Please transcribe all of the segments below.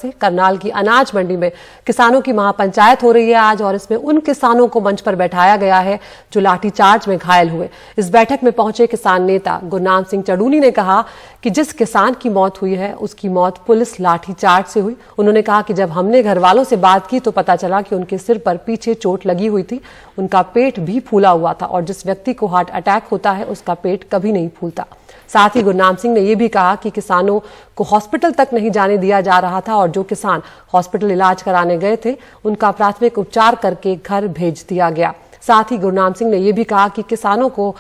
से करनाल की अनाज मंडी में किसानों की महापंचायत हो रही है आज, और इसमें उन किसानों को मंच पर बैठाया गया है जो लाठीचार्ज में घायल हुए। इस बैठक में पहुंचे किसान नेता गुरनाम सिंह चढ़ूनी ने कहा कि जिस किसान की मौत हुई है उसकी मौत पुलिस लाठीचार्ज से हुई। उन्होंने कहा कि जब हमने घर वालों से बात की तो पता चला कि उनके सिर पर पीछे चोट लगी हुई थी, उनका पेट भी फूला हुआ था, और जिस व्यक्ति को हार्ट अटैक होता है उसका पेट कभी नहीं फूलता। साथ ही गुरनाम सिंह ने यह भी कहा कि किसानों को हॉस्पिटल तक नहीं जाने दिया जा रहा था, और जो किसान हॉस्पिटल इलाज कराने गए थे उनका प्राथमिक उपचार करके घर भेज दिया गया। साथ ही गुरनाम सिंह ने यह भी कहा कि किसानों को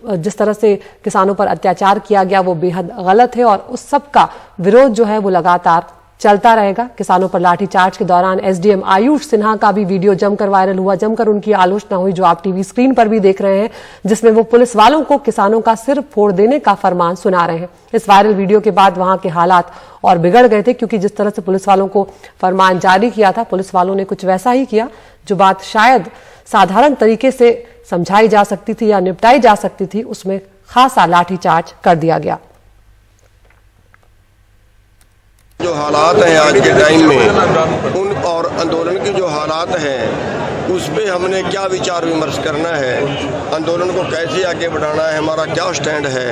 जिस तरह से किसानों पर अत्याचार किया गया वो बेहद गलत है, और उस सब का विरोध जो है वो लगातार चलता रहेगा। किसानों पर लाठीचार्ज के दौरान एसडीएम आयुष सिन्हा का भी वीडियो जमकर वायरल हुआ, जमकर उनकी आलोचना हुई, जो आप टीवी स्क्रीन पर भी देख रहे हैं, जिसमें वो पुलिस वालों को किसानों का सिर फोड़ देने का फरमान सुना रहे हैं। इस वायरल वीडियो के बाद वहां के हालात और बिगड़ गए थे, क्योंकि जिस तरह से पुलिस वालों को फरमान जारी किया था, पुलिस वालों ने कुछ वैसा ही किया जो बात शायद साधारण तरीके से समझाई जा सकती थी या निपटाई जा सकती थी, उसमें खासा लाठीचार्ज कर दिया गया। जो हालात हैं आज के टाइम में, उन और आंदोलन की जो हालात हैं उस पे हमने क्या विचार विमर्श करना है, आंदोलन को कैसे आगे बढ़ाना है, हमारा क्या स्टैंड है,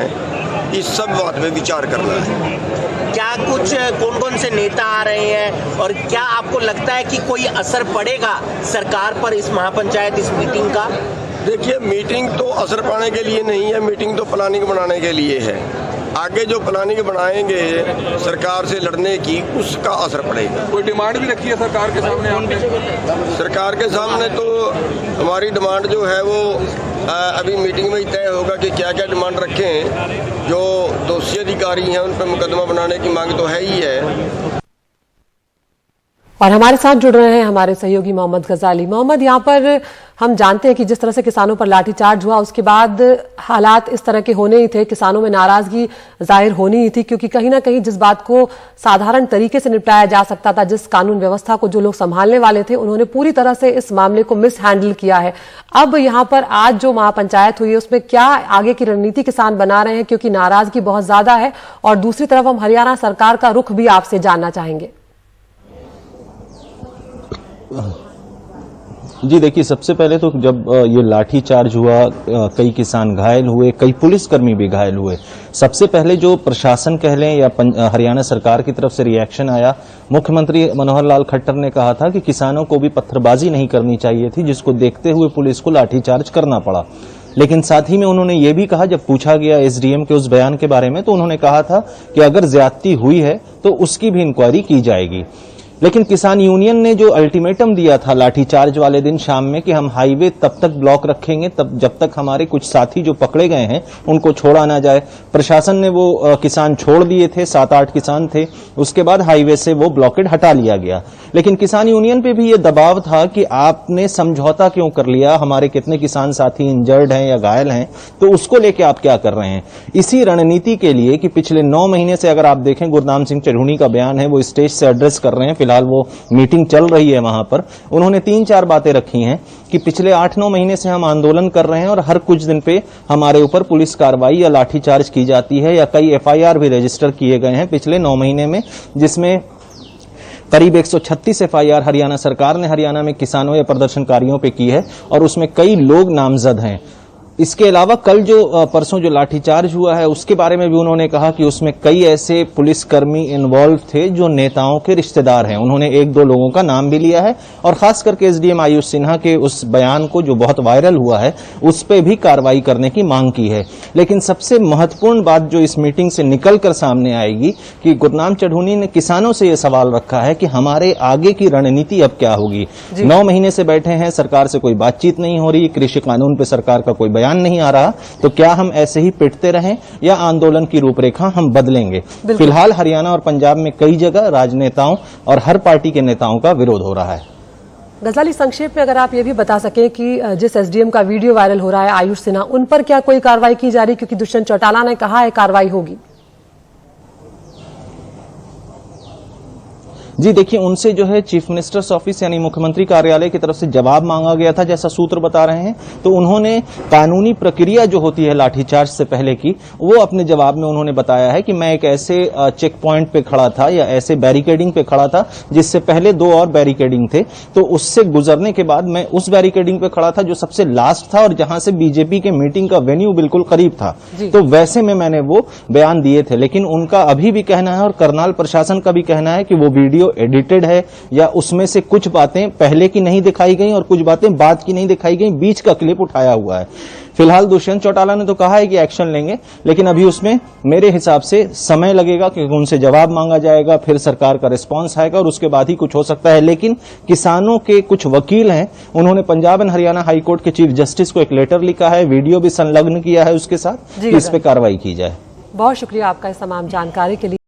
इस सब बात पे विचार करना है। क्या कुछ कौन कौन से नेता आ रहे हैं और क्या आपको लगता है कि कोई असर पड़ेगा सरकार पर इस महापंचायत, इस मीटिंग का? देखिए, मीटिंग तो असर पाने के लिए नहीं है, मीटिंग तो प्लानिंग बनाने के लिए है। आगे जो प्लानिंग बनाएंगे सरकार से लड़ने की, उसका असर पड़ेगा। कोई डिमांड भी रखी है सरकार के सामने आपने? सरकार के सामने तो हमारी डिमांड जो है वो अभी मीटिंग में ही तय होगा कि क्या क्या डिमांड रखें। जो दोषी अधिकारी हैं उन पर मुकदमा बनाने की मांग तो है ही है। और हमारे साथ जुड़ रहे हैं हमारे सहयोगी मोहम्मद गजाली। मोहम्मद, यहाँ पर हम जानते हैं कि जिस तरह से किसानों पर लाठीचार्ज हुआ उसके बाद हालात इस तरह के होने ही थे, किसानों में नाराजगी जाहिर होनी ही थी, क्योंकि कहीं ना कहीं जिस बात को साधारण तरीके से निपटाया जा सकता था, जिस कानून व्यवस्था को जो लोग संभालने वाले थे, उन्होंने पूरी तरह से इस मामले को मिस हैंडल किया है। अब यहाँ पर आज जो महापंचायत हुई है उसमें क्या आगे की रणनीति किसान बना रहे हैं, क्योंकि नाराजगी बहुत ज्यादा है, और दूसरी तरफ हम हरियाणा सरकार का रुख भी आपसे जानना चाहेंगे। जी देखिए, सबसे पहले तो जब ये लाठीचार्ज हुआ, कई किसान घायल हुए, कई पुलिसकर्मी भी घायल हुए। सबसे पहले जो प्रशासन कह लें या हरियाणा सरकार की तरफ से रिएक्शन आया, मुख्यमंत्री मनोहर लाल खट्टर ने कहा था कि किसानों को भी पत्थरबाजी नहीं करनी चाहिए थी, जिसको देखते हुए पुलिस को लाठीचार्ज करना पड़ा। लेकिन साथ ही में उन्होंने ये भी कहा, जब पूछा गया एसडीएम के उस बयान के बारे में, तो उन्होंने कहा था कि अगर ज्यादती हुई है तो उसकी भी इंक्वायरी की जाएगी। लेकिन किसान यूनियन ने जो अल्टीमेटम दिया था लाठीचार्ज वाले दिन शाम में कि हम हाईवे तब तक ब्लॉक रखेंगे तब जब तक हमारे कुछ साथी जो पकड़े गए हैं उनको छोड़ा ना जाए। प्रशासन ने वो किसान छोड़ दिए थे, 7-8 किसान थे, उसके बाद हाईवे से वो ब्लॉकेड हटा लिया गया। लेकिन किसान यूनियन पे भी ये दबाव था कि आपने समझौता क्यों कर लिया, हमारे कितने किसान साथी इंजर्ड हैं या घायल हैं, तो उसको लेके आप क्या कर रहे हैं। इसी रणनीति के लिए कि पिछले 9 महीने से, अगर आप देखें गुरनाम सिंह चढ़ूनी का बयान है, वो स्टेज से एड्रेस कर रहे हैं, फिलहाल वो मीटिंग चल रही है वहां पर, उन्होंने 3-4 बातें रखी हैं कि पिछले 8-9 महीने से हम आंदोलन कर रहे हैं और हर कुछ दिन पे हमारे ऊपर पुलिस कार्रवाई या लाठीचार्ज की जाती है, या कई एफआईआर भी रजिस्टर किए गए हैं पिछले 9 महीने में, जिसमें करीब 136 एफआईआर हरियाणा सरकार ने हरियाणा में किसानों या प्रदर्शनकारियों पे की है, और उसमें कई लोग नामजद हैं। इसके अलावा कल जो परसों जो लाठीचार्ज हुआ है उसके बारे में भी उन्होंने कहा कि उसमें कई ऐसे पुलिसकर्मी इन्वॉल्व थे जो नेताओं के रिश्तेदार हैं। उन्होंने 1-2 लोगों का नाम भी लिया है, और खास करके एसडीएम आयुष सिन्हा के उस बयान को जो बहुत वायरल हुआ है उस पर भी कार्रवाई करने की मांग की है। लेकिन सबसे महत्वपूर्ण बात जो इस मीटिंग से निकलकर सामने आएगी कि गुरनाम चढ़ूनी ने किसानों से यह सवाल रखा है कि हमारे आगे की रणनीति अब क्या होगी। 9 महीने से बैठे हैं, सरकार से कोई बातचीत नहीं हो रही, कृषि कानून पर सरकार का कोई बयान नहीं आ रहा, तो क्या हम ऐसे ही पिटते रहें या आंदोलन की रूपरेखा हम बदलेंगे। फिलहाल हरियाणा और पंजाब में कई जगह राजनेताओं और हर पार्टी के नेताओं का विरोध हो रहा है। गजाली, संक्षेप में अगर आप ये भी बता सकें कि जिस एसडीएम का वीडियो वायरल हो रहा है आयुष सिन्हा, उन पर क्या कोई कार्रवाई की जा रही, क्योंकि दुष्यंत चौटाला ने कहा है कार्रवाई होगी। जी देखिए, उनसे जो है चीफ मिनिस्टर्स ऑफिस यानी मुख्यमंत्री कार्यालय की तरफ से जवाब मांगा गया था, जैसा सूत्र बता रहे हैं। तो उन्होंने कानूनी प्रक्रिया जो होती है लाठीचार्ज से पहले की, वो अपने जवाब में उन्होंने बताया है कि मैं एक ऐसे चेक पॉइंट पे खड़ा था या ऐसे बैरिकेडिंग पे खड़ा था जिससे पहले 2 और बैरिकेडिंग थे। तो उससे गुजरने के बाद मैं उस बैरिकेडिंग पे खड़ा था जो सबसे लास्ट था और जहां से बीजेपी के मीटिंग का वेन्यू बिल्कुल करीब था। तो वैसे में मैंने वो बयान दिए थे। लेकिन उनका अभी भी कहना है और करनाल प्रशासन का भी कहना है कि वो वीडियो एडिटेड है या उसमें से कुछ बातें पहले की नहीं दिखाई गई और कुछ बातें बाद की नहीं दिखाई गई, बीच का क्लिप उठाया हुआ है। फिलहाल दुष्यंत चौटाला ने तो कहा है कि एक्शन लेंगे, लेकिन अभी उसमें मेरे हिसाब से समय लगेगा क्योंकि उनसे जवाब मांगा जाएगा, फिर सरकार का रिस्पांस आएगा और उसके बाद ही कुछ हो सकता है। लेकिन किसानों के कुछ वकील हैं, उन्होंने Punjab and Haryana high court के चीफ जस्टिस को एक लेटर लिखा है, वीडियो भी संलग्न किया है उसके साथ कि इस पे कार्रवाई की जाए। बहुत शुक्रिया आपका इस तमाम जानकारी के लिए।